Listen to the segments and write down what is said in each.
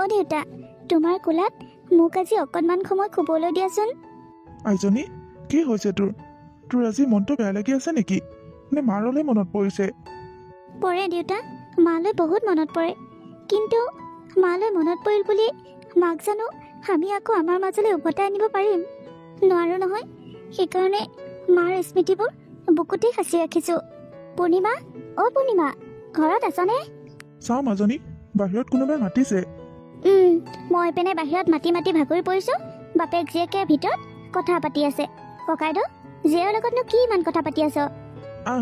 অ দেউতা, তোমাৰ কোলাত মোক আজি অকণমান সময় শুবলৈ দিয়াচোন। আইজনী, কি হৈছে তোৰ? তোৰ আজি মনটো বেয়া লাগি আছে নেকি? নে মাৰলৈ মনত পৰিছে? পৰে দেউতা, মালৈ বহুত মনত পৰে। কিন্তু মালৈ মনত পৰিল বুলি মাক জানো আমি আকৌ আমাৰ মাজলৈ উভতাই আনিব পাৰিম? নোৱাৰো নহয়। সেইকাৰণে মাৰ স্মৃতিবোৰ বুকুতেই সাঁচি ৰাখিছো। পূৰ্ণিমা, অ পূৰ্ণিমা, ঘৰত আছনে? চাওঁ মাজনী, বাহিৰত কোনোবাই মাতিছে। মই পিনে বাহিৰত মাতি মাতি ভাগৰি পৰিছো। বাপেক জীয়েকে ভিতৰত কথা পাতি আছে। ককাইদেউ, জীয়েৰ লগতনো কি ইমান কথা পাতি আছ?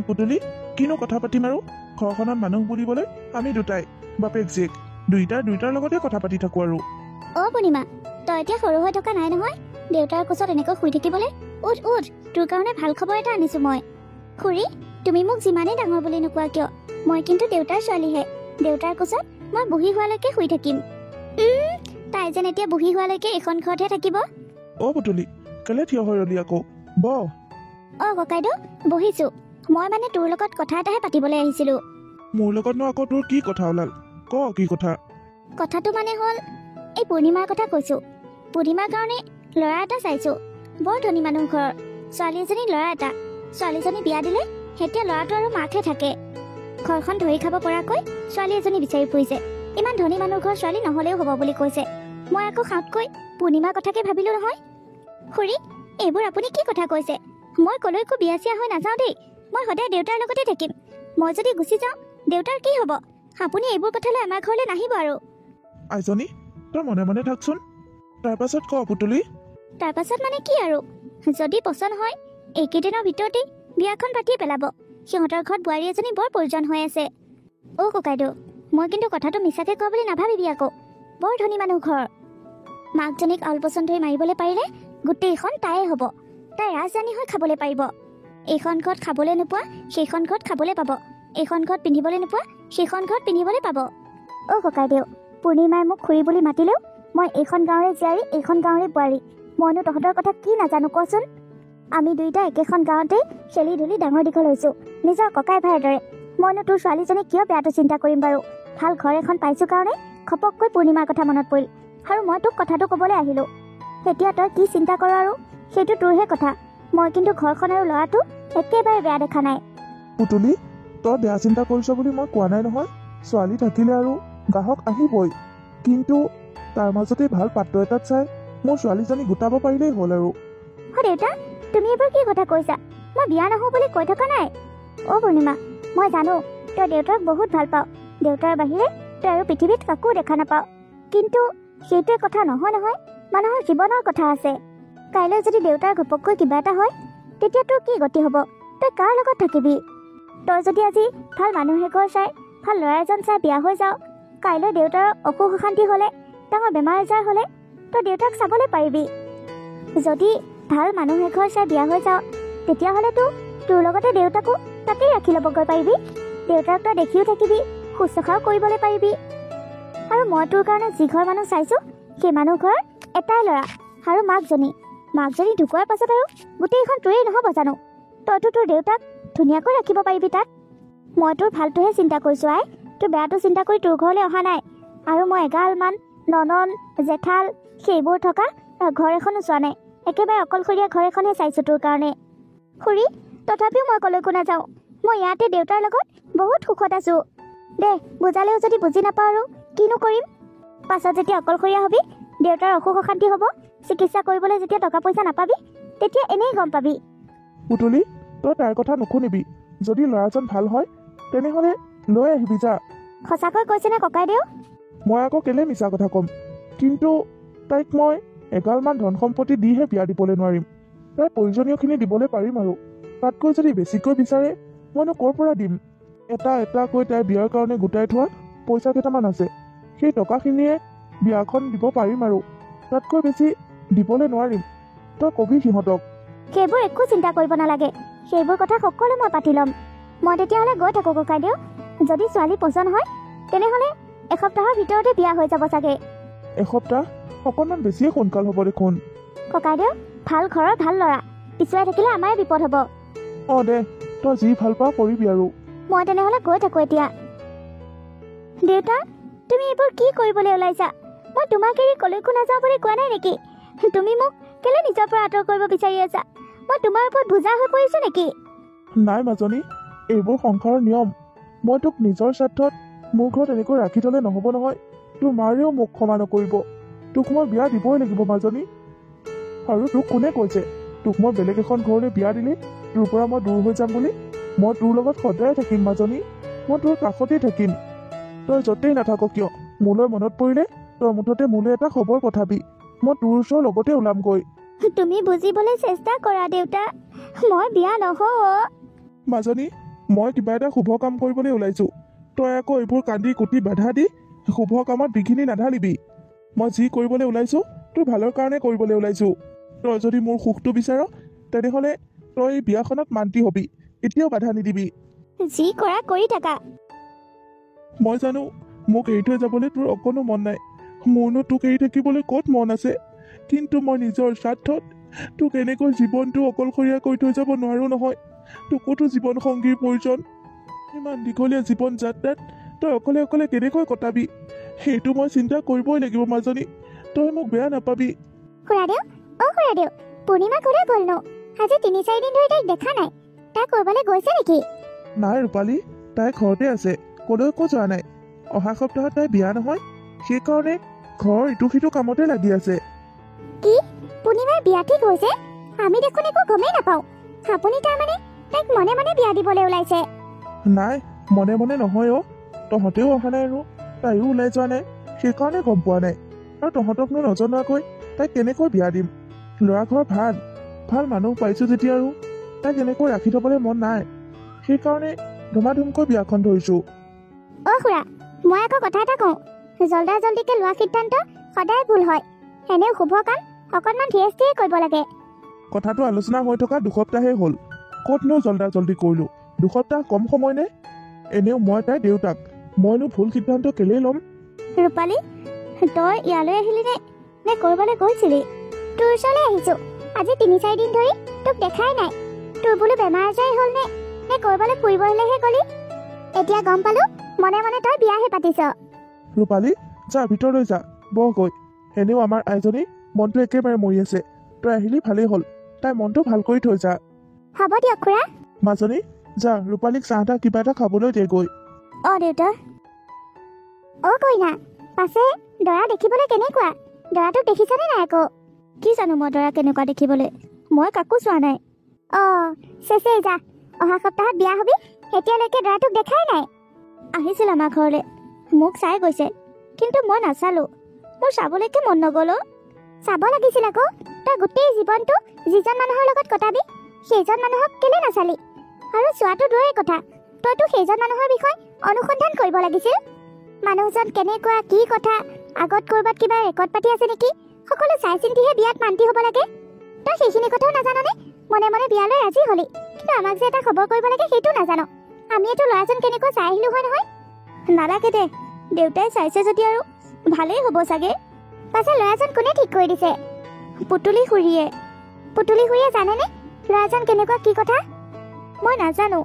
পুতলি, কিনো কথা পাতিম আৰু? ঘৰখনত মানুহ বুলিবলৈ আমি দুটাই, বাপেক জীয়েক দুইটাৰ লগতে কথা পাতি থাকো আৰু। অ পূৰ্ণিমা, তই এতিয়া সৰু হৈ থকা নাই নহয় দেউতাৰ কোচত এনেকৈ শুই থাকিবলৈ। উঠ উঠ, তোৰ কাৰণে ভাল খবৰ এটা আনিছো মই। খুৰী, তুমি মোক যিমানেই ডাঙৰ বুলি নোকোৱা কিয়, মই কিন্তু দেউতাৰ ছোৱালীহে। দেউতাৰ কোচত মই বুঢ়ী হোৱালৈকে শুই থাকিম। তাই যেন এতিয়া বুঢ়ী হোৱালৈকে এইখন ঘৰতহে থাকিব। অ পুতলি, কেলে থিয় হৈ ৰলি আকৌ? বহ। অ ককাইদেউ, বহিছো। মই মানে তোৰ লগত কথা এটাহে পাতিবলৈ আহিছিলো। মোৰ লগতনো আকৌ তোৰ কি কথা ওলাল? ক কি কথা? কথাটো মানে হ'ল, এই পূৰ্ণিমাৰ কথা কৈছো। পূৰ্ণিমাৰ কাৰণে ল'ৰা এটা চাইছো। বৰ ধনী মানুহ ঘৰৰ। ছোৱালী এজনী, ল'ৰা এটা। ছোৱালীজনী বিয়া দিলে এতিয়া ল'ৰাটো আৰু মাকহে থাকে। ঘৰখন ধৰি খাব পৰাকৈ ছোৱালী এজনী বিচাৰি ফুৰিছে। ইমান ধনী মানুহ ঘৰৰ ছোৱালী নহলেও হ'ব বুলি কৈছে। মই আকৌ খাওঁতকৈ পূৰ্ণিমাৰ কথাকে ভাবিলো নহয়। খুৰী, এইবোৰ আপুনি কি কথা কৈছে? মই কলৈকো বিয়া চিয়া হৈ নাযাওঁ দেই। মই সদায় দেউতাৰ লগতে থাকিম। মই যদি গুচি যাওঁ দেউতাৰ কি হ'ব? আপুনি এইবোৰ কথালৈ আমাৰ ঘৰলৈ নাহিব আৰু। আইজনী, তই মনে মনে থাকচোন। তাৰ পাছত ক পুতলি। তাৰ পাছত মানে কি আৰু, যদি পচন্দ হয় এইকেইদিনৰ ভিতৰতেই বিয়াখন পাতিয়ে পেলাব। সিহঁতৰ ঘৰত বোৱাৰী এজনী বৰ প্ৰয়োজন হৈ আছে। অ ককাইদেউ, মই কিন্তু কথাটো মিছাকে কোৱা বুলি নাভাবিবি আকৌ। বৰ ধনী মানুহ ঘৰ। মাকজনীক আলপচন ধৰি মাৰিবলৈ পাৰিলে গোটেইখন তাইয়ে হ'ব। তাই ৰাজৰাণী হৈ খাবলৈ পাৰিব। এইখন ঘৰত খাবলৈ নোপোৱা সেইখন ঘৰত খাবলৈ পাব। এইখন ঘৰত পিন্ধিবলৈ নোপোৱা সেইখন ঘৰত পিন্ধিবলৈ পাব। অ ককাইদেউ, পূৰ্ণিমাই মোক খুৰী বুলি মাতিলেও মই এইখন গাঁৱৰে জীয়াৰী, এইখন গাঁৱৰে বোৱাৰী। মইনো তহঁতৰ কথা কি নাজানো কচোন? আমি দুইটা একেখন গাঁৱতেই খেলি ধূলি ডাঙৰ দীঘল হৈছো, নিজৰ ককাই ভাইৰ দৰে। মইনো তোৰ ছোৱালীজনীক কিয় বেয়াটো চিন্তা কৰিম বাৰু? ভাল ঘৰ এখন পাইছো কাৰণে খপককৈ পূৰ্ণিমাৰ কথা মনত পৰিল, আৰু মই তোক কথাটো ক'বলৈ আহিলো। এতিয়া তই কি চিন্তা কৰ আৰু সেইটো তোৰহে কথা। মই কিন্তু ঘৰখন আৰু ল'ৰাটো একেবাৰে বেয়া দেখা নাই। পুতলি, তই বেয়া চিন্তা কৰিছ বুলি মই কোৱা নাই নহয়। ছোৱালী থাকিলে আৰু গ্ৰাহক আহিবই, কিন্তু তাৰ মাজতে ভাল পাত্ৰ এটাত চাই মোৰ ছোৱালীজনী গোটাব পাৰিলেই হ'ল আৰু। দেউতা, তুমি এইবোৰ কি কথা কৈছা? মই বিয়া নহওঁ বুলি কৈ থকা নাই। অ পূৰ্ণিমা, মই জানো তই দেউতাক বহুত ভাল পাওঁ। দেউতাৰ বাহিৰে তই আৰু পৃথিৱীত কাকো দেখা নাপাওঁ। কিন্তু সেইটোৱে কথা নহয় নহয়। মানুহৰ জীৱনৰ কথা আছে। কাইলৈ যদি দেউতাৰ ঘপককৈ কিবা এটা হয় তেতিয়া তোৰ কি গতি হ'ব? তই কাৰ লগত থাকিবি? তই যদি আজি ভাল মানুহ এঘৰ চাই, ভাল ল'ৰা এজন চাই বিয়া হৈ যাওঁ, কাইলৈ দেউতাৰ অসুখ অশান্তি হ'লে, ডাঙৰ বেমাৰ আজাৰ হ'লে তই দেউতাক চাবলৈ পাৰিবি। যদি ভাল মানুহ এঘৰ চাই বিয়া হৈ যাওঁ, তেতিয়াহ'লেতো তোৰ লগতে দেউতাকো তাতেই ৰাখি ল'বগৈ পাৰিবি। দেউতাক তই দেখিও থাকিবি, শুশ্ৰূষাও কৰিবলৈ পাৰিবি। আৰু মই তোৰ কাৰণে যি ঘৰ মানুহ চাইছো, সেই মানুহ ঘৰৰ এটাই ল'ৰা আৰু মাকজনী ঢুকোৱাৰ পাছত আৰু গোটেইখন তোৰেই নহ'ব জানো? তইতো তোৰ দেউতাক ধুনীয়াকৈ ৰাখিব পাৰিবি তাত। মই তোৰ ভালটোহে চিন্তা কৰিছো আই, তোৰ বেয়াটো চিন্তা কৰি তোৰ ঘৰলৈ অহা নাই। আৰু মই এগালমান ননন জেঠাল সেইবোৰ থকা ঘৰ এখনো চোৱা নাই। একেবাৰে অকলশৰীয়া ঘৰ এখনহে চাইছো তোৰ কাৰণে। খুৰী, তথাপিও মই কলৈকো নাযাওঁ। মই ইয়াতে দেউতাৰ লগত বহুত সুখত আছো। দে, বুজালেও যদি বুজি নাপাওঁ আৰু কিনো কৰিম? পাছত যেতিয়া অকলশৰীয়া হবি, দেউতাৰ অসুখ অশান্তি হ'ব, চিকিৎসা কৰিবলৈ যেতিয়া টকা পইচা নাপাবি, তেতিয়া এনেই গম পাবি। পুতলি, তই তাইৰ কথা নুশুনিবি। যদি ল'ৰাজন ভাল হয় তেনেহ'লে লৈ আহিবি যা। সঁচাকৈ কৈছেনে ককাইদেউ? মই আকৌ কেলে মিছা কথা ক'ম? কিন্তু তাইক মই এগালমান ধন সম্পত্তি দিহে বিয়া দিবলৈ নোৱাৰিম। তাইৰ প্ৰয়োজনীয়খিনি দিবলৈ পাৰিম আৰু তাতকৈ যদি বেছিকৈ বিচাৰে মইনো ক'ৰ পৰা দিম? এটাকৈ তাইৰ বিয়াৰ কাৰণে গোটাই থোৱা পইচা কেইটামান আছে। সেই টকাখিনিয়ে বিয়াখন দিব পাৰিম আৰু তাতকৈ বেছি দিবলৈ নোৱাৰিম। তই কবি সিহঁতক। সেইবোৰ একো চিন্তা কৰিব নালাগে। সেইবোৰ কথা সকলো মই পাতি ল'ম। মই তেতিয়াহ'লে গৈ থাকোঁ ককাইদেউ। যদি ছোৱালী পচন্দ হয় তেনেহ'লে এসপ্তাহৰ ভিতৰতে বিয়া হৈ যাব চাগে। এসপ্তাহ? অকণমান বেছিয়ে সোনকাল হ'ব দেখোন। ককাইদেউ, ভাল ঘৰৰ ভাল ল'ৰা। পিছুৱাই থাকিলে আমাৰে বিপদ হ'ব। দে, তই যি ভাল পাওঁ কৰিবি আৰু। মই তেনেহ'লে গৈ থাকোঁ এতিয়া। দেউতা, তুমি এইবোৰ কি কৰিবলৈ ওলাইছা? মই তোমাক এৰি কলৈকো নাযাওঁ বুলি কোৱা নাই নেকি? তুমি মোক কেলে নিজৰ পৰা আঁতৰ কৰিব বিচাৰি আছা? মই তোমাৰ ওপৰত বোজা হৈ পৰিছো নেকি? নাই মাজনী, এইবোৰ সংসাৰৰ নিয়ম। মই তোক নিজৰ স্বাৰ্থত মোৰ ঘৰত এনেকৈ ৰাখি থ'লে নহ'ব নহয়। তোৰ মায়েও মোক ক্ষমা নকৰিব। তোক মই বিয়া দিবই লাগিব মাজনী। আৰু তোক কোনে কৈছে তোক মই বেলেগ এখন ঘৰলৈ বিয়া দিলে তোৰ পৰা মই দূৰ হৈ যাম বুলি? মই তোৰ লগত সদায় থাকিম মাজনী। মই তোৰ কাষতেই থাকিম। তই য'তেই নাথাক কিয়, মোলৈ মনত পৰিলে তই মুঠতে মোলৈ এটা খবৰ পঠাবি। মই তোৰ ওচৰৰ লগতে ওলামগৈ। তুমি বুজিবলৈ চেষ্টা কৰা দেউতা, মই বিয়া নহওঁ। মাজনী, মই কিবা এটা শুভ কাম কৰিবলৈ ওলাইছো। তই আকৌ এইবোৰ কান্দি কুটি বাধা দি শুভ কামত বিঘিনি নাঢালিবি। মই যি কৰিবলৈ ওলাইছো তোৰ ভালৰ কাৰণে কৰিবলৈ ওলাইছো। তই যদি মোৰ সুখটো বিচাৰ তেনেহ'লে তই এই বিয়াখনত মান্তি হবি। এতিয়াও বাধা নিদিবি। যি কৰা কৰি থাকা। মই জানো মোক এৰি থৈ যাবলৈ তোৰ অকণো মন নাই। মোৰনো তোক এৰি থাকিবলৈ ক'ত মন আছে, কিন্তু মই নিজৰ স্বাৰ্থত তোক এনেকৈ জীৱনটো অকলশৰীয়া কৰি থৈ যাব নোৱাৰো নহয়। তোকোতো জীৱন সংগীৰ প্ৰয়োজন। ইমান দীঘলীয়া জীৱন যাত্ৰাত তই অকলে অকলে কেনেকৈ কটাবি সেইটো মই চিন্তা কৰিবই লাগিব মাজনী। তই মোক বেয়া নাপাবি। খুৰাদেউ, খুৰাদেউ, পূৰ্ণিমা ক'লে গ'লনো? আজি ৩-৪ দিন ধৰি তাইক দেখা নাই। তাই ক'ৰবালৈ গৈছে নেকি? নাই ৰূপালী, তাই ঘৰতে আছে, ক'লৈকো যোৱা নাই। অহা সপ্তাহত তাই বিয়া নহয়, সেইকাৰণে ঘৰৰ ইটো সিটো কামতে লাগি আছে। কি? পূৰ্ণিমাৰ বিয়া ঠিক হৈছে? আমি দেখোন একো গমেই নাপাওঁ। আপুনি তাৰমানে তাইক মনে মনে বিয়া দিবলৈ ওলাইছে? নাই, মনে মনে নহয় অ'। তহঁতেও অহা নাই আৰু তাইও ওলাই যোৱা নাই, সেইকাৰণে গম পোৱা নাই। আৰু তহঁতকনো নজনোৱাকৈ তাইক কেনেকৈ বিয়া দিম? ল'ৰা ঘৰ ভাল ভাল মানুহ পাইছো যেতিয়া আৰু তাইক এনেকৈ ৰাখি থ'বলৈ মন নাই। সেইকাৰণে ধুমাধুমকৈ বিয়াখন ধৰিছো। খুৰা, মই আকৌ কথা এটা কওঁ। জল্দিকে লোৱা সিদ্ধান্ত সদায় ভুল হয়। এনেও শুভ কাম অকণমান ধীৰে স্থিৰে কৰিব লাগে। কথাটো আলোচনা হৈ থকা 2 সপ্তাহেই হ'ল। ক'তনো জল্দি কৰিলো? 2 সপ্তাহ কম সময় নে? এনেও মই তাইৰ দেউতাক, মইনো ভুল সিদ্ধান্ত কেলেই ল'ম? ৰূপালী, তই ইয়ালৈ আহিলি নে ক'ৰবালৈ গৈছিলি? তোৰ ওচৰলৈ আহিছো। আজি 3-4 দিন ধৰি তোক দেখাই নাই। তোৰ বোলো বেমাৰ আজাৰ হ'ল নে ক'ৰবালৈ ফুৰিবলৈহে গ'লি? এতিয়া গম পালো মনে মনে তই বিয়াহে পাতিছ। ৰূপালী, যা ভিতৰলৈ যা, বহগৈ। এনেও আমাৰ আইজনী মনটো একেবাৰে মৰি আছে। তই আহিলি ভালেই হ'ল। তাই মনটো ভাল কৰি থৈ যা। হ'ব দিয়ক খুৰা। মাজনী, যা ৰূপালীক চাহ তাহ কিবা এটা খাবলৈ দেগৈ। দেউতা। কইনা, পাছে দৰা দেখিবলৈ কেনেকুৱা? দৰাটোক দেখিছানে নাই আকৌ? কি জানো মই দৰা কেনেকুৱা দেখিবলৈ, মই কাকো চোৱা নাই। চেচেই যা, অহা সপ্তাহত বিয়া হবি, এতিয়ালৈকে দৰাটোক দেখাই নাই। আহিছিল আমাৰ ঘৰলৈ, মোক চাই গৈছে, কিন্তু মই নাচালো। মোৰ চাবলৈকে মন নগ'ল। চাব লাগিছিল আকৌ। তই গোটেই জীৱনটো যিজন মানুহৰ লগত কটাবি সেইজন মানুহক কেলে নাচালি? আৰু চোৱাটো দূৰৰে কথা, তইতো সেইজন মানুহৰ বিষয়ে অনুসন্ধান কৰিব লাগিছিল। মানুহজন কেনেকুৱা, কি কথা, আগত ক'ৰবাত কিবা ৰেকৰ্ড পাতি আছে নেকি, সকলো চাই চিন্তিহে বিয়াত মান্তি হ'ব লাগে। তই সেইখিনি কথাও নাজাননে? মনে মনে বিয়ালৈ ৰাজি হলি, কিন্তু আমাক যে এটা খবৰ কৰিব লাগে সেইটো নাজানো। আমিতো ল'ৰাজন কেনেকৈ চাই আহিলো হয় নহয়? নালাগে দে, দেউতাই চাইছে যদি আৰু ভালেই হ'ব চাগে। পাছে ল'ৰাজন কোনে ঠিক কৰি দিছে? পুতুলি খুৰীয়ে জানেনে ল'ৰাজন কেনেকুৱা, কি কথা? মই নাজানো।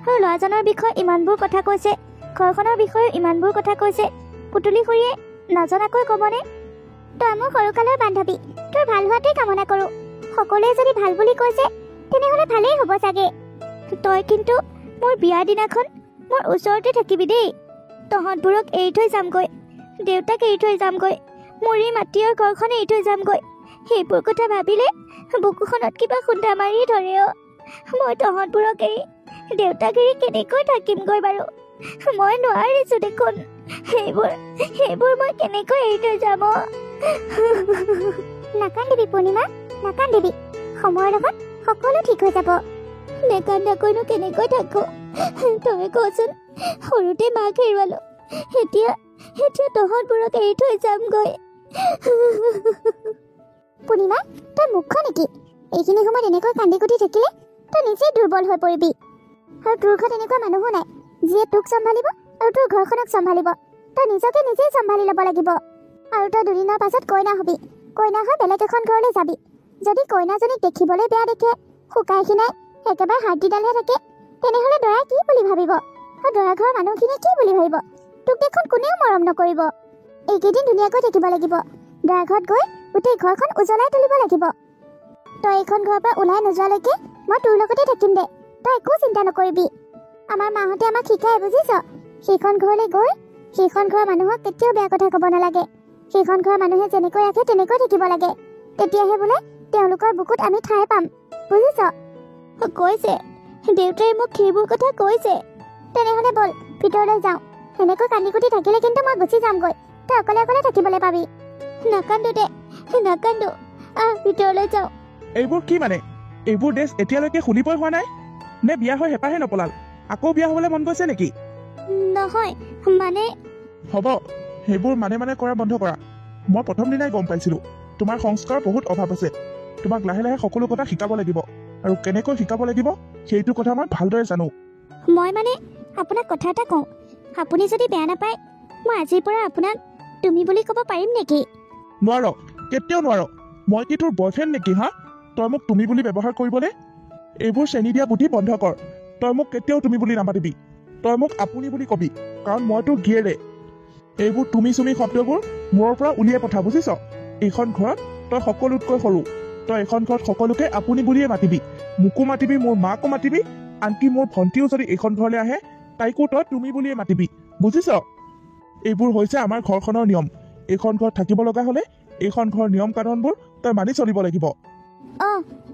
আৰু ল'ৰাজনৰ বিষয়ে ইমানবোৰ কথা কৈছে, ঘৰখনৰ বিষয়েও ইমানবোৰ কথা কৈছে, পুতুলি খুৰীয়ে নজনাকৈ ক'বনে? তই মোৰ সৰুকালৰ বান্ধৱী, তোৰ ভাল হোৱাটোৱেই কামনা কৰোঁ। সকলোৱে যদি ভাল বুলি কৈছে তেনেহ'লে ভালেই হ'ব চাগে। তই কিন্তু মোৰ বিয়াৰ দিনাখন মোৰ ওচৰতে থাকিবি দেই। তহঁতবোৰক এৰি থৈ যামগৈ, দেউতাক এৰি থৈ যামগৈ, মোৰ এই মাটিৰ ঘৰখন এৰি থৈ যামগৈ। সেইবোৰ কথা ভাবিলে বুকুখনত কিবা খুন্দা মাৰি ধৰে। মই তহঁতবোৰক এৰি, দেউতাক এৰি কেনেকৈ থাকিমগৈ বাৰু? মই নোৱাৰিছো দেখোন। সেইবোৰ মই কেনেকৈ এৰি থৈ যাম? নাকান্দিবি পূৰ্ণিমা, নাকান্দিবি। সময়ৰ লগত সকলো ঠিক হৈ যাব। নেকান্দাকৈনো কেনেকৈ থাকো? তই কচোন, সৰুতে মাক হেৰুৱালো, এতিয়া তহঁতবোৰক এৰি থৈ যামগৈ। পূৰ্ণিমা, তই মুখ্য নেকি? এইখিনি সময়ত এনেকৈ কান্দি কুটি থাকিলে তই নিজেই দুৰ্বল হৈ পৰিবি। আৰু তোৰ ঘৰত এনেকুৱা মানুহো নাই যিয়ে তোক চম্ভালিব আৰু তোৰ ঘৰখনক চম্ভালিব। তই নিজকে নিজেই চম্ভালি ল'ব লাগিব। আৰু তই 2 দিনৰ পাছত কইনা হবি। কইনা হৈ বেলেগ এখন ঘৰলৈ যাবি। যদি কইনাজনীক দেখিবলৈ বেয়া দেখে, শুকাই খিনাই একেবাৰে হাড়দিডালহে থাকে, তেনেহ'লে দৰাই কি বুলি ভাবিব? আৰু দৰা ঘৰৰ মানুহখিনিয়ে কি বুলি ভাবিব? তোক দেখোন কোনেও মৰম নকৰিব। এইকেইদিন ধুনীয়াকৈ থাকিব লাগিব দৰা ঘৰত গৈ গোটেই ঘৰখন উজ্বলাই তুলিব লাগিব তই এইখন ঘৰৰ পৰা ওলাই নোযোৱালৈকে মই তোৰ লগতে থাকিম দে তই একো চিন্তা নকৰিবি আমাৰ মাহঁতে আমাক শিকাই বুজিছ সেইখন ঘৰলৈ গৈ সেইখন ঘৰৰ মানুহক কেতিয়াও বেয়া কথা ক'ব নালাগে সেইখন ঘৰৰ মানুহে যেনেকৈ ৰাখে তেনেকৈ থাকিব লাগে তেতিয়াহে বোলে তেওঁলোকৰ বুকুত আমি ঠাই পাম বুজিছ কৈছে দেউতাই মোক সেইবোৰ কথা কৈছে তেনেহ'লে বল ভিতৰলৈ যাওঁ সেনেকৈ কান্দি কুটি থাকিলে কিন্তু মই গুচি যামগৈ তই অকলে অকলে থাকিবলৈ পাবি নাকান্দো দে নাকান্দো ভিতৰলৈ যাওঁ এইবোৰ কি মানে এইবোৰ ড্ৰেছ এতিয়ালৈকে খুলিবই হোৱা নাই নে বিয়া হৈ হেঁপাহে নপলাল আকৌ বিয়া হ'বলৈ মন গৈছে নেকি নহয় মানে হ'ব সেইবোৰ মানে কৰা বন্ধ কৰা মই প্ৰথম দিনাই গম পাইছিলোঁ তোমাৰ সংস্কাৰ বহুত অভাৱ আছে তোমাক লাহে লাহে সকলো কথা শিকাব লাগিব আৰু কেনেকৈ শিকাব লাগিব সেইটো কথা মই ভালদৰে জানো মই মানে আপোনাক কথা এটা কওঁ আপুনি যদি বেয়া নাপায় মই আজিৰ পৰা আপোনাক তুমি বুলি ক'ব পাৰিম নেকি নোৱাৰ কেতিয়াও নোৱাৰ মই কি তোৰ বয়ফ্ৰেণ্ড নেকি হা তই মোক তুমি বুলি ব্যৱহাৰ কৰিবলৈ এইবোৰ চেনি দিয়া বুদ্ধি বন্ধ কৰ তই মোক কেতিয়াও তুমি বুলি নামাতিবি তই মোক আপুনি বুলি কবি কাৰণ মই তোৰ গিয়েৰে এইবোৰ তুমি চুমি শব্দবোৰ মূৰৰ পৰা উলিয়াই পঠা বুজিছ এইখন ঘৰত তই সকলোতকৈ সৰু তই এইখন ঘৰত সকলোকে আপুনি বুলিয়ে মাতিবি মোকো মাতিবি মোৰ মাকো মাতিবি আনকি মোৰ ভণ্টিও যদি এইখন ঘৰলৈ আহে তাইকো তই তুমি বুলিয়ে মাতিবি বুজিছ এইবোৰ হৈছে আমাৰ ঘৰখনৰ নিয়ম এইখন ঘৰত থাকিব লগা হ'লে এইখন ঘৰৰ নিয়ম কানুনবোৰ তই মানি চলিব লাগিব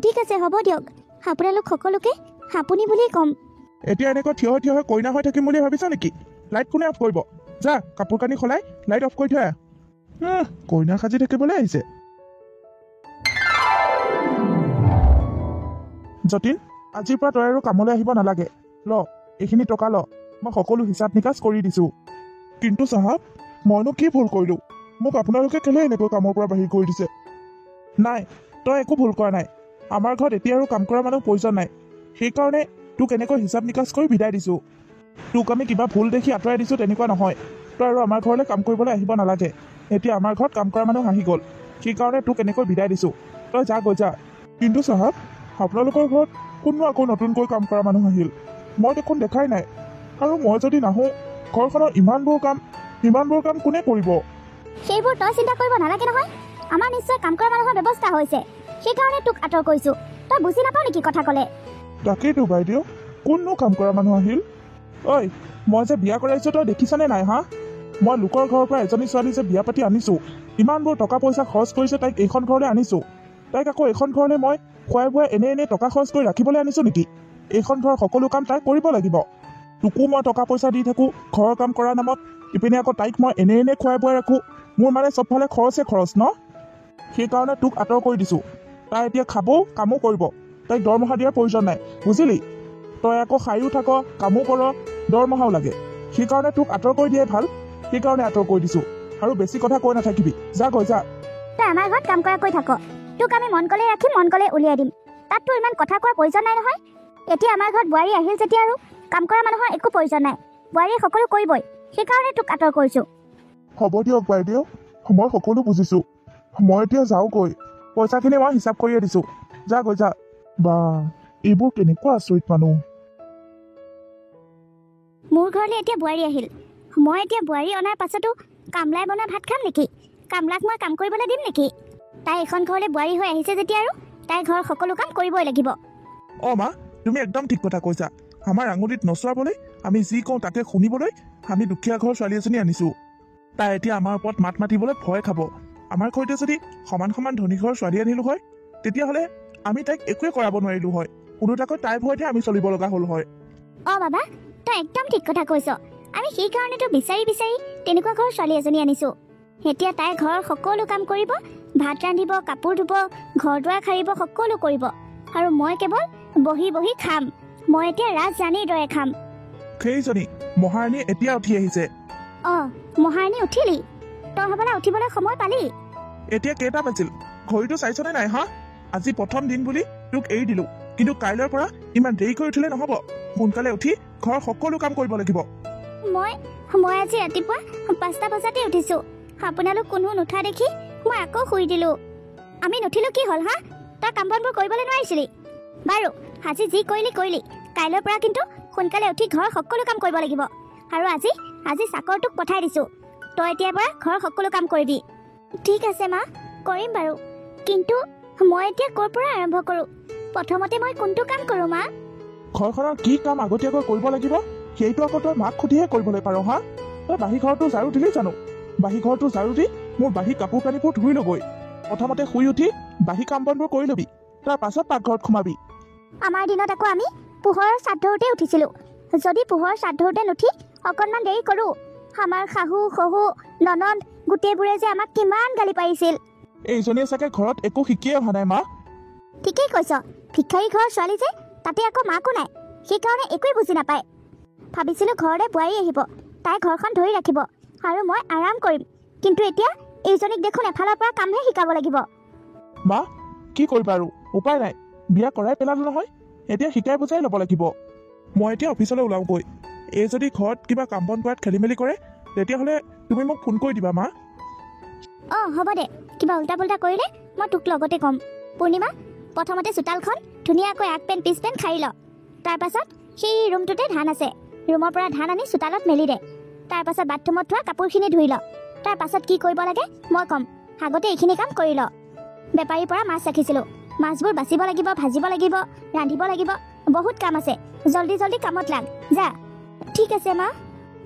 ঠিক আছে হ'ব দিয়ক আপোনালোক সকলোকে আপুনি বুলিয়ে ক'ম এতিয়া এনেকৈ থিয় হৈ কইনা হৈ থাকিম বুলি ভাবিছ নেকি লাইট কোনে অফ কৰিব যা কাপোৰ কানি সলাই লাইট অফ কৰি থৈ কইনা সাজি থাকিবলৈ আহিছে যতীন আজিৰ পৰা তই আৰু কামলৈ আহিব নালাগে ল এইখিনি টকা ল মই সকলো হিচাপ নিকাচ কৰি দিছো কিন্তু চাহাব মইনো কি ভুল কৰিলো মোক আপোনালোকে কেলে এনেকৈ কামৰ পৰা বাহিৰ কৰি দিছে নাই তই একো ভুল কৰা নাই আমাৰ ঘৰত এতিয়া আৰু কাম কৰা মানুহ প্ৰয়োজন নাই সেইকাৰণে তোক এনেকৈ হিচাপ নিকাচ কৰি বিদায় দিছো তোক আমি কিবা ভুল দেখি আঁতৰাই দিছো তেনেকুৱা নহয় তই আৰু আমাৰ ঘৰলৈ কাম কৰিবলৈ আহিব নালাগে এতিয়া আমাৰ ঘৰত কাম কৰা মানুহ আহি গ'ল সেইকাৰণে তোক এনেকৈ বিদায় দিছো তই যা গৈ যা কিন্তু চাহাব আপোনালোকৰ ঘৰত কোনো আকৌ নতুনকৈ কাম কৰা মানুহ আহিল মই দেখোন দেখাই নাই আৰু মই যদি নাহোঁ ঘৰখনৰ ইমানবোৰ কাম কোনে কৰিব সেইবোৰ তই চিন্তা কৰিব নালাগে নহয় আমাৰ নিশ্চয় কাম কৰা মানুহৰ ব্যৱস্থা হৈছে সেইকাৰণে তোক আঁতৰ কৰিছো তই বুজি নাপাও নেকি কথা ক'লে তাকেইতো বাইদেউ কোননো কাম কৰা মানুহ আহিল ঐ মই যে বিয়া কৰাইছো তই দেখিছানে নাই হা মই লোকৰ ঘৰৰ পৰা এজনী ছোৱালী যে বিয়া পাতি আনিছো ইমানবোৰ টকা পইচা খৰচ কৰিছে তাইক এইখন ঘৰলৈ আনিছো তাইক আকৌ এইখন ঘৰলৈ মই খুৱাই বুৱাই এনে টকা খৰচ কৰি ৰাখিবলৈ আনিছো নেকি এইখন ঘৰৰ সকলো কাম তাই কৰিব লাগিব তোকো মই টকা পইচা দি থাকোঁ ঘৰৰ কাম কৰাৰ নামত ইপিনে আকৌ তাইক মই এনে খুৱাই বুৱাই ৰাখোঁ মোৰ মানে চবফালে খৰচ ন সেইকাৰণে তোক আঁতৰ কৰি দিছোঁ তাই এতিয়া খাবও কামো কৰিব তাইক দৰমহা দিয়াৰ প্ৰয়োজন নাই বুজিলি তই আকৌ খায়ো থাক কামো কৰ দৰমহাও লাগে সেইকাৰণে তোক আঁতৰ কৰি দিয়াই ভাল সেইকাৰণে আঁতৰ কৰি দিছোঁ আৰু বেছি কথা কৈ নাথাকিবি যা গৈ যা তই আমাৰ ঘৰত কাম কৰাকৈ থাক তোক আমি মন গ'লে ৰাখিম মন গ'লে উলিয়াই দিম তাত তোৰ ইমান কথা কোৱাৰ প্ৰয়োজন নাই নহয় এতিয়া আমাৰ ঘৰত বোৱাৰী আহিল যেতিয়া আৰু কাম কৰা মানুহৰ একো প্ৰয়োজন নাই বোৱাৰীয়ে সকলো কৰিবই সেইকাৰণে তোক আঁতৰ কৰিছোঁ হ'ব দিয়ক বাইদেউ মই সকলো বুজিছোঁ মই এতিয়া যাওঁগৈ পইচাখিনি মই হিচাপ কৰিয়ে দিছোঁ যা গৈ যা বা এইবোৰ কেনেকুৱা আচৰিত মানুহ মোৰ ঘৰলৈ এতিয়া বোৱাৰী আহিল মই এতিয়া বোৱাৰী অনাৰ পাছতো কামলাই বনোৱা ভাত খাম নেকি কামলাক মই কাম কৰিবলৈ দিম নেকি তাই এখন ঘৰলৈ বোৱাৰী হৈ আহিছে যেতিয়া আৰু তাই ঘৰৰ সকলো কাম কৰিবই লাগিব মা তুমি একদম ঠিক কথা কৈছা আমাৰ আঙুলিত নচুৱাবলৈ আমি যি কওঁ তাকে শুনিবলৈ আমি দুখীয়া ঘৰৰ ছোৱালী এজনী আনিছোঁ তাই এতিয়া আমাৰ ওপৰত মাত মাতিবলৈ ভয় খাব আমাৰ সৈতে যদি সমান ধনী ঘৰৰ ছোৱালী আনিলোঁ হয় তেতিয়াহ'লে আমি তাইক একোৱে কৰাব নোৱাৰিলোঁ হয় ওলোটাকৈ তাইৰ ভয়তে আমি চলিব লগা হ'ল হয় বাবা তই একদম ঠিক কথা কৈছ আমি সেইকাৰণেতো বিচাৰি তেনেকুৱা ঘৰৰ ছোৱালী এজনী আনিছোঁ এতিয়া তাই ঘৰৰ সকলো কাম কৰিব ভাত ৰান্ধিব কাপোৰ ধুব ঘৰ দুৱাৰ সাৰিব সকলো কৰিব আৰু মই কেৱল বহি খাম মই এতিয়া ৰাজৰাণীৰ দৰে খাম সেইজনী মহাৰাণী এতিয়া উঠি আহিছে মহাৰাণী উঠিলি তই হ'বলা উঠিবলৈ সময় পালি এতিয়া কেইটা বাজিল ঘড়ীটো চাইছনে নাই হা আজি প্ৰথম দিন বুলি তোক এৰি দিলোঁ কিন্তু কাইলৈৰ পৰা ইমান দেৰি কৰি উঠিলে নহ'ব সোনকালে উঠি ঘৰৰ সকলো কাম কৰিব লাগিব মই আজি ৰাতিপুৱা 5টা বজাতে উঠিছোঁ আপোনালোক কোনো নুঠা দেখি মই আকৌ শুই দিলোঁ আমি নুঠিলোঁ কি হ'ল হা তই কাম বনবোৰ কৰিবলৈ নোৱাৰিছিলি বাৰু আজি যি কৰিলি কাইলৈৰ পৰা কিন্তু সোনকালে উঠি ঘৰৰ সকলো কাম কৰিব লাগিব আৰু আজি চাকৰটোক পঠাই দিছোঁ তই এতিয়াৰ পৰা ঘৰৰ সকলো কাম কৰিবি। ঠিক আছে মা, কৰিম বাৰু। কিন্তু মই এতিয়া ক'ৰ পৰা আৰম্ভ কৰোঁ? প্ৰথমতে মই কোনটো কাম কৰোঁ মা? ঘৰখনৰ কি কাম আগতীয়াকৈ কৰিব লাগিব সেইটো আকৌ তই মাক সুধিহে কৰিবলৈ পাৰ হা? তই বাঢ়ি ঘৰটো ঝাৰু দিলি জানো? বাঢ়ি ঘৰটো ঝাৰু দি মোৰ বাঢ়ি কাপোৰ কানিবোৰ ধুই ল'গৈ। প্ৰথমতে শুই উঠি বাঢ়ি কাম বনবোৰ কৰি ল'বি, তাৰ পাছত পাকঘৰত সোমাবি। আমাৰ দিনত আকৌ আমি পোহৰৰ শ্ৰাদ্ধতে উঠিছিলোঁ। যদি পোহৰৰ শ্ৰাদ্ধতে নুঠি অকণমান দেৰি কৰোঁ, আমাৰ শাহু শহু ননন্দ গোটেইবোৰে যে আমাক কিমান গালি পাৰিছিল। এইজনীয়ে চাগে ঘৰত একো শিকিয়ে অহা নাই মা। ঠিকেই কৈছ, ভিক্ষাৰী ঘৰৰ ছোৱালী যে, তাতে আকৌ মাকো নাই, সেইকাৰণে একোৱেই বুজি নাপায়। ভাবিছিলোঁ ঘৰলৈ বোৱাৰী আহিব, তাই ঘৰখন ধৰি ৰাখিব আৰু মই আৰাম কৰিম। কিন্তু এতিয়া এইজনীক দেখোন এফালৰ পৰা কামহে শিকাব লাগিব। মা কি কৰিবা আৰু, উপায় নাই, বিয়া কৰাই পেলালো নহয়, এতিয়া শিকাই বুজাই ল'ব লাগিব। মই এতিয়া অফিচলৈ ওলাওঁগৈ। এই যদি ঘৰত কিবা কাম বন কৰাত খেলি মেলি কৰে তেতিয়াহ'লে তুমি মোক ফোন কৰি দিবা মা। অঁ হ'ব দে, কিবা উল্টা পুল্টা কৰিলে মই তোক লগতে ক'ম। পূৰ্ণিমা, প্ৰথমতে চোতালখন ধুনীয়াকৈ আগ পেন পিছ পেন খাৰি ল। তাৰপাছত সেই ৰুমটোতে ধান আছে, ৰুমৰ পৰা ধান আনি চোতালত মেলি দে। তাৰপাছত বাথৰুমত থোৱা কাপোৰখিনি ধুই ল। তাৰপাছত কি কৰিব লাগে মই ক'ম, আগতে এইখিনি কাম কৰি ল। বেপাৰীৰ পৰা মাছ ৰাখিছিলোঁ, মাছবোৰ বাচিব লাগিব, ভাজিব লাগিব, ৰান্ধিব লাগিব, বহুত কাম আছে। জল্দি জল্দি কামত লাগ যা। ঠিক আছে মা।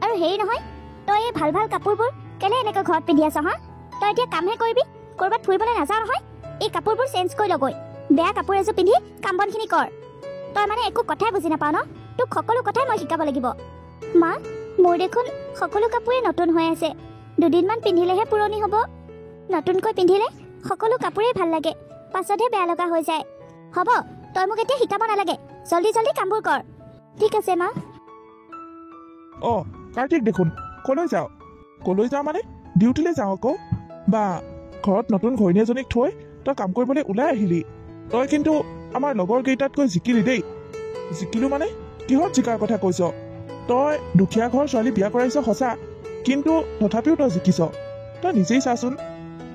আৰু হেৰি নহয়, তই এই ভাল ভাল কাপোৰবোৰ কেলে এনেকৈ ঘৰত পিন্ধি আছ হা? তই এতিয়া কামহে কৰিবি, ক'ৰবাত ফুৰিবলৈ নাযাওঁ নহয়। এই কাপোৰবোৰ চেঞ্জ কৰি ল'গৈ, বেয়া কাপোৰ এযোৰ পিন্ধি কাম বনখিনি কৰ। তই মানে একো কথাই বুজি নাপাৱ ন? তোক সকলো কথাই মই শিকাব লাগিব। মা, মোৰ দেখোন সকলো কাপোৰে নতুন হৈ আছে, দুদিনমান পিন্ধিলেহে পুৰণি হ'ব। নতুনকৈ পিন্ধিলে সকলো কাপোৰেই ভাল লাগে, পাছতহে বেয়া লগা হৈ যায়। হ'ব, তই মোক এতিয়া শিকাব নালাগে, জল্দি জল্দি কামবোৰ কৰ। ঠিক আছে মা। অঁ কাৰ্তিক দেখোন, ক'লৈ যাওঁ? ক'লৈ যাওঁ মানে ডিউটিলৈ যাওঁ আকৌ। বা ঘৰত নতুন ঘৈণী এজনীক থৈ তই কাম কৰিবলৈ ওলাই আহিলি। তই কিন্তু আমাৰ লগৰ কেইটাতকৈ জিকিলি দেই। জিকিলো মানে কিহত জিকাৰ কথা কৈছ? তই দুখীয়া ঘৰৰ ছোৱালী বিয়া কৰাইছ সঁচা, কিন্তু তথাপিও তই জিকিছ। তই নিজেই চাচোন,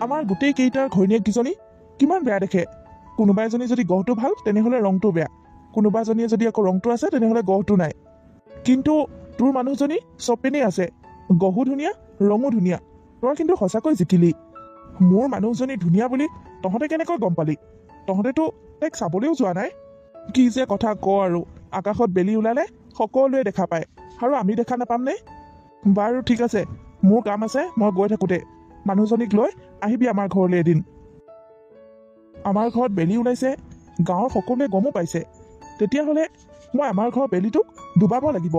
আমাৰ গোটেই কেইটাৰ ঘৈণীয়েককেইজনী কিমান বেয়া দেখে। কোনোবা এজনী যদি গহটো ভাল তেনেহ'লে ৰংটো বেয়া, কোনোবা এজনীয়ে যদি আকৌ ৰংটো আছে তেনেহ'লে গহটো নাই। কিন্তু তোৰ মানুহজনী চব পিনেই আছে, গহো ধুনীয়া ৰঙো ধুনীয়া। তই কিন্তু সঁচাকৈ জিকিলি। মোৰ মানুহজনী ধুনীয়া বুলি তহঁতে কেনেকৈ গম পালি? তহঁতেতো তাইক চাবলৈও যোৱা নাই। কি যে কথা ক আৰু, আকাশত বেলি ওলালে সকলোৱে দেখা পায় আৰু আমি দেখা নাপামনে? বাৰু ঠিক আছে, মোৰ কাম আছে, মই গৈ থাকোঁতে মানুহজনীক লৈ আহিবি আমাৰ ঘৰলৈ এদিন। আমাৰ ঘৰত বেলি ওলাইছে, গাঁৱৰ সকলোৱে গমো পাইছে, তেতিয়াহ'লে মই আমাৰ ঘৰৰ বেলিটোক ডুবাব লাগিব।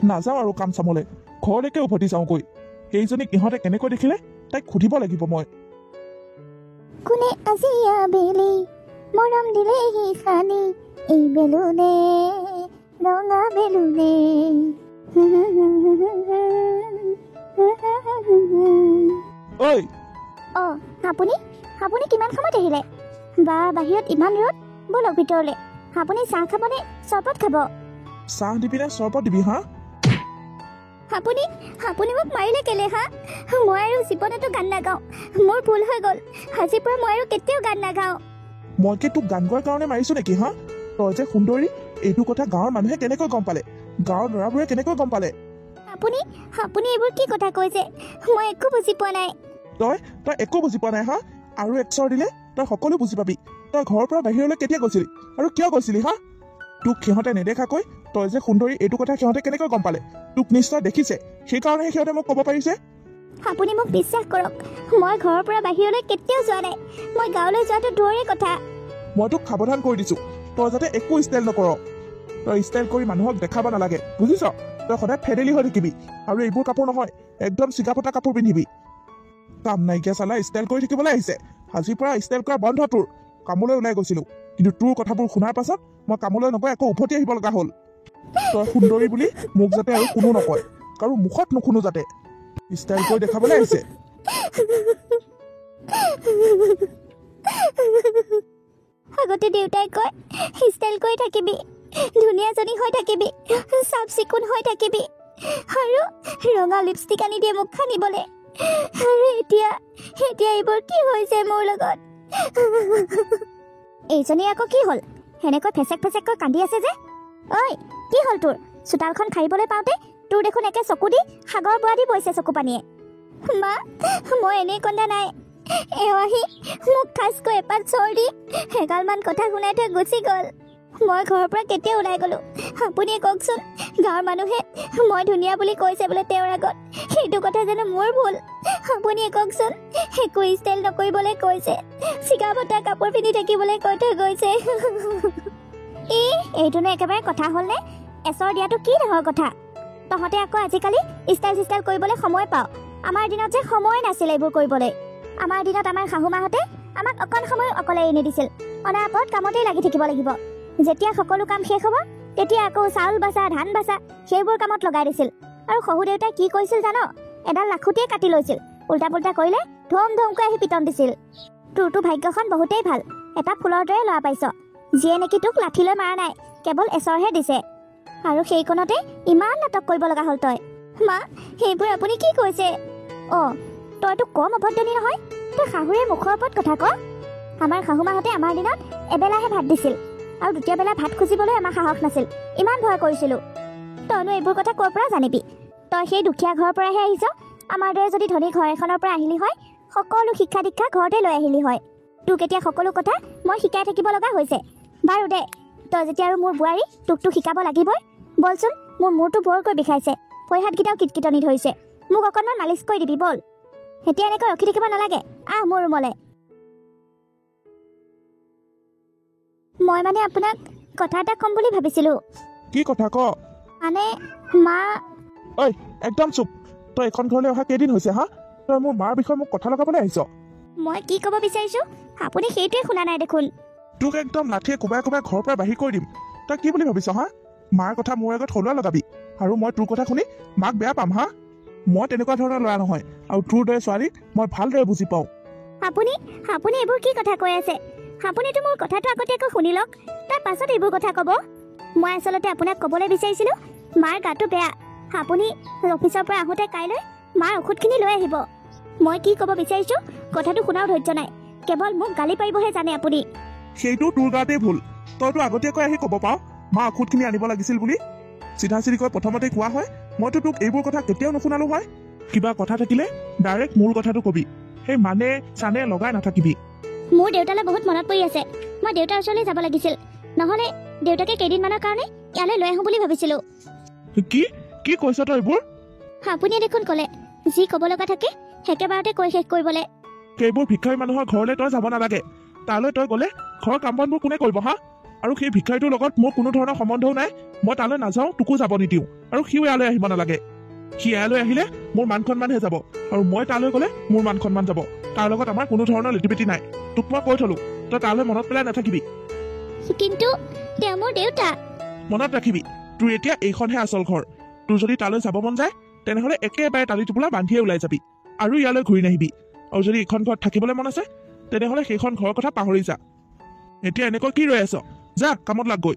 নাযাওঁ আৰু কাম চামলৈ, ঘৰলৈকে উভতি যাওঁগৈ। সেইজনীক ইহঁতে কেনেকৈ দেখিলে তাইক সুধিব লাগিব মই। কোনে আজি আবেলি মৰম দিলেহি সানি, এই বেলুনে ৰঙা বেলুনে। ঐ অঁ আপুনি আপুনি কিমান সময়ত আহিলে? বা বাহিৰত ইমান ৰ'দ, ব'লক ভিতৰলৈ। আপুনি চাহ খাবনে চৰবত খাব? চাহ দিবি নে চৰবত দিবি হা? আপুনি আপুনি মোক মাৰিলে কেলে হা? মই আৰু জীৱনতো গান নাগাওঁ, মোৰ ভুল হৈ গ'ল। আজিৰ পৰা মই আৰু কেতিয়াও গান নাগাওঁ। মই কি তোক গান গোৱাৰ কাৰণে মাৰিছো নেকি হা? তই যে সুন্দৰী, এইটো কথা গাঁৱৰ মানুহে কেনেকৈ গম পালে? গাঁৱৰ ল'ৰাবোৰে কেনেকৈ গম পালে? আপুনি আপুনি এইবোৰ কি কথা কৈছে? মই একো বুজি পোৱা নাই। তই একো বুজি পোৱা নাই হা? আৰু এক চৰ দিলে তই সকলো বুজি পাবি। তই ঘৰৰ পৰা বাহিৰলৈ কেতিয়া গৈছিলি আৰু কিয় গৈছিলি হা? তোক সিহঁতে নেদেখাকৈ তই যে সুন্দৰী এইটো কথা সিহঁতে কেনেকৈ গম পালে? তোক নিশ্চয় দেখিছে, সেইকাৰণেহে সিহঁতে মোক ক'ব পাৰিছে। আপুনি মোক বিশ্বাস কৰক, মই ঘৰৰ পৰা বাহিৰলৈ কেতিয়াও যোৱা নাই। মই গাঁৱলৈ যোৱাটো দূৰৰে কথা। মই তোক সাৱধান কৰি দিছো, তই যাতে একো ষ্টাইল নকৰ। তই ষ্টাইল কৰি মানুহক দেখাব নালাগে, বুজিছ? তই সদায় ফেডেলি হৈ থাকিবি, আৰু এইবোৰ কাপোৰ নহয়, একদম চিগা ফটা কাপোৰ পিন্ধিবি। কাম নাইকিয়া চালা ষ্টাইল কৰি থাকিবলৈ আহিছে। আজিৰ পৰা ষ্টাইল কৰা বন্ধ তোৰ। কামলৈ ওলাই গৈছিলো, কিন্তু তোৰ কথাবোৰ শুনাৰ পাছত মই কামলৈ নগৈ আকৌ উভতি আহিব লগা হ'ল। তই সুন্দৰী বুলি মোক যাতে আৰু কোনো নকয়, কাৰো মুখত নুশুনো যাতে। ষ্টাইল কৰি দেখাবলৈ আহিছে। আগতে দেউতাই কয়, ষ্টাইল কৰি থাকিবি, ধুনীয়াজনী হৈ থাকিবি, চাফ চিকুণ হৈ থাকিবি, আৰু ৰঙা লিপষ্টিক আনি দিয়ে মুখ সানিবলৈ। আৰু এতিয়া এইবোৰ কি হৈছে মোৰ লগত? এইজনী আকৌ কি হ'ল? সেনেকৈ ফেচেক ফেচেককৈ কান্দি আছে যে। ঐ কি হ'ল তোৰ? চোতালখন সাৰিবলৈ পাওঁতে তোৰ দেখোন একে চকু দি সাগৰ বোৱা দি বৈছে চকু পানীয়ে। মা মই এনেই কন্দা নাই এওঁ আহি মোক খাচকৈ এপাত চৰ দি এগালমান কথা শুনাই থৈ গুচি গ'ল মই ঘৰৰ পৰা কেতিয়া ওলাই গ'লো আপুনিয়ে কওকচোন গাঁৱৰ মানুহে মই ধুনীয়া বুলি কৈছে বোলে তেওঁৰ আগত সেইটো কথা জানো মোৰ ভুল আপুনিয়ে কওকচোন একো ষ্টাইল নকৰিবলৈ কৈছে চিগা বটা কাপোৰ পিন্ধি থাকিবলৈ কৈ থৈ গৈছে এইটোনো একেবাৰে কথা হ'লনে এচৰ দিয়াটো কি ডাঙৰ কথা তহঁতে আকৌ আজিকালি ষ্টাইল কৰিবলৈ সময় পাওঁ আমাৰ দিনত যে সময় নাছিল এইবোৰ কৰিবলৈ আমাৰ দিনত আমাৰ শাহুমাহঁতে আমাক অকণ সময় অকলে এৰি নিদিছিল অনাপত কামতেই লাগি থাকিব লাগিব যেতিয়া সকলো কাম শেষ হ'ব তেতিয়া আকৌ চাউল বাচা ধান বাচা সেইবোৰ কামত লগাই দিছিল আৰু শহু দেউতাই কি কৰিছিল জানো এডাল লাখুটিয়ে কাটি লৈছিল উল্টা পুল্টা কৰিলে ধুম ধুমকৈ আহি পিটন দিছিল তোৰতো ভাগ্যখন বহুতেই ভাল এটা ফুলৰ দৰে ল'ৰা পাইছ যিয়ে নেকি তোক লাঠিলৈ মাৰা নাই কেৱল এচৰহে দিছে আৰু সেইকণতে ইমান নাটক কৰিব লগা হ'ল তই মা সেইবোৰ আপুনি কি কৈছে তইতো কম অভদ্ৰনী নহয় তই শাহুৰে মুখৰ ওপৰত কথা ক আমাৰ শাহুমাহঁতে আমাৰ দিনত এবেলাহে ভাত দিছিল আৰু দ্বিতীয় বেলা ভাত খুজিবলৈ আমাৰ সাহস নাছিল ইমান ভয় কৰিছিলোঁ তইনো এইবোৰ কথা ক'ৰ পৰা জানিবি তই সেই দুখীয়া ঘৰৰ পৰাহে আহিছ আমাৰ দৰে যদি ধনী ঘৰ এখনৰ পৰা আহিলি হয় সকলো শিক্ষা দীক্ষা ঘৰতে লৈ আহিলি হয় তোক এতিয়া সকলো কথা মই শিকাই থাকিব লগা হৈছে বাৰু দে তই যেতিয়া আৰু মোৰ বোৱাৰী তোকতো শিকাব লাগিবই বলচোন মোৰ মূৰটো বৰকৈ বিষাইছে ভৰি হাতকেইটাও কিটকিটনি ধৰিছে মোক অকণমান মালিচ কৰি দিবি বল এতিয়া এনেকৈ ৰখি থাকিব নালাগে আহ মোৰ ৰুমলৈ মই মানে আপোনাক কথা এটা ক'ম বুলি ভাবিছিলোঁ কি কথা ক মানে মা ঐ একদম চুপ তই এখন ঘৰলৈ অহা কেইদিন হৈছে হা তই মোৰ মাৰ বিষয়ে মোক কথা লগাবলৈ আহিছ মই কি ক'ব বিচাৰিছোঁ আপুনি সেইটোৱে শুনা নাই দেখোন তোক একদম লাঠিয়ে কোবাই কোবাই ঘৰৰ পৰা বাহিৰ কৰি দিম তই কি বুলি ভাবিছ হা মাৰ কথা মোৰ আগত সলোৱা লগাবি আৰু মই তোৰ কথা শুনি মাক বেয়া পাম হা মই তেনেকুৱা ধৰণৰ ল'ৰা নহয় আৰু তোৰ দৰে ছোৱালীক মই ভালদৰে বুজি পাওঁ আপুনি এইবোৰ কি কথা কৈ আছে আপুনিতো মোৰ কথাটো আগতীয়াকৈ শুনি লওক তাৰ পাছত এইবোৰ কথা ক'ব মই আচলতে আপোনাক ক'বলৈ বিচাৰিছিলোঁ মাৰ গাটো বেয়া আপুনি অফিচৰ পৰা আহোঁতে কাইলৈ মাৰ ঔষধখিনি লৈ আহিব মই কি ক'ব বিচাৰিছোঁ কথাটো শুনাও ধৈৰ্য নাই কেৱল মোক গালি পাৰিবহে জানে আপুনি সেইটো তোৰ গাতেই ভুল তইতো আগতীয়াকৈ আহি ক'ব পাৰ মা ঔষধখিনি আনিব লাগিছিল বুলি চিধা চিধিকৈ প্ৰথমতে কোৱা হয় মইতো তোক এইবোৰ কথা কেতিয়াও নুশুনালো হয় কিবা কথা থাকিলে ডাইৰেক্ট মূল কথাটো কবি সেই মানে চানে লগাই নাথাকিবি মোৰ দেউতালৈ বহুত মনত পৰি আছে মই দেউতাৰ ওচৰলৈ যাব লাগিছিল নহ'লে দেউতাকে কেইদিনমানৰ কাৰণে ইয়ালৈ লৈ আহোঁ বুলি ভাবিছিলোঁ কি কি কৈছ তই এইবোৰ আপুনিয়ে দেখোন ক'লে যি ক'ব লগা থাকে একেবাৰতে কৈ শেষ কৰিবলৈ সেইবোৰ ভিক্ষাৰী মানুহৰ ঘৰলৈ তই যাব নালাগে তালৈ তই গ'লে ঘৰৰ কাম বনবোৰ কোনে কৰিব হা আৰু সেই ভিক্ষাৰীটোৰ লগত মোৰ কোনো ধৰণৰ সম্বন্ধও নাই মই তালৈ নাযাওঁ তোকো যাব নিদিওঁ আৰু সিও ইয়ালৈ আহিব নালাগে সি ইয়ালৈ আহিলে মোৰ মান সন্মানহে যাব আৰু মই তালৈ গ'লে মোৰ মান সন্মান যাব তাৰ লগত আমাৰ কোনো ধৰণৰ লেটিপেটি নাই তোক মই কৈ থলো তই তালৈ মনত পেলাই নাথাকিবি কিন্তু তেওঁ মোৰ দেউতা মনত ৰাখিবি তোৰ এতিয়া এইখনহে আচল ঘৰ তোৰ যদি তালৈ যাব মন যায় তেনেহ'লে একেবাৰে টালি টোপোলা বান্ধিয়ে ওলাই যাবি আৰু ইয়ালৈ ঘূৰি নাহিবি আৰু যদি এইখন ঘৰত থাকিবলৈ মন আছে তেনেহ'লে সেইখন ঘৰৰ কথা পাহৰি যা এতিয়া এনেকৈ কি ৰৈ আছ যা কামত লাগ গৈ